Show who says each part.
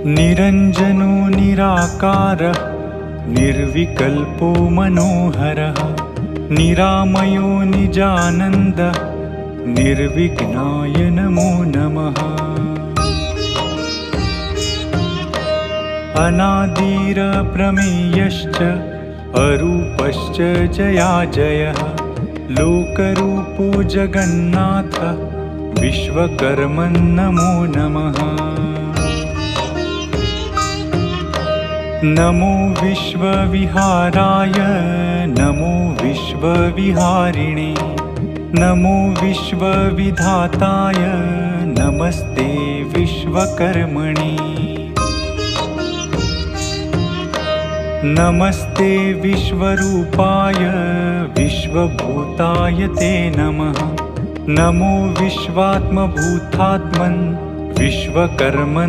Speaker 1: निरञ्जनो निराकारः निर्विकल्पो मनोहरः निरामयो निजानन्दः निर्विघ्नाय नमो नमः। अनादिरप्रमेयश्च अरूपश्च जयाजयः लोकरूपो जगन्नाथः विश्वकर्मन् नमो नमः। नमो विश्वविहाराय नमो विश्वविहारिणे नमो विश्वविधाताय नमस्ते विश्वकर्मणे। नमस्ते विश्वरूपाय विश्वभूताय ते नमः। नमो विश्वात्मभूतात्मन् विश्वकर्मन्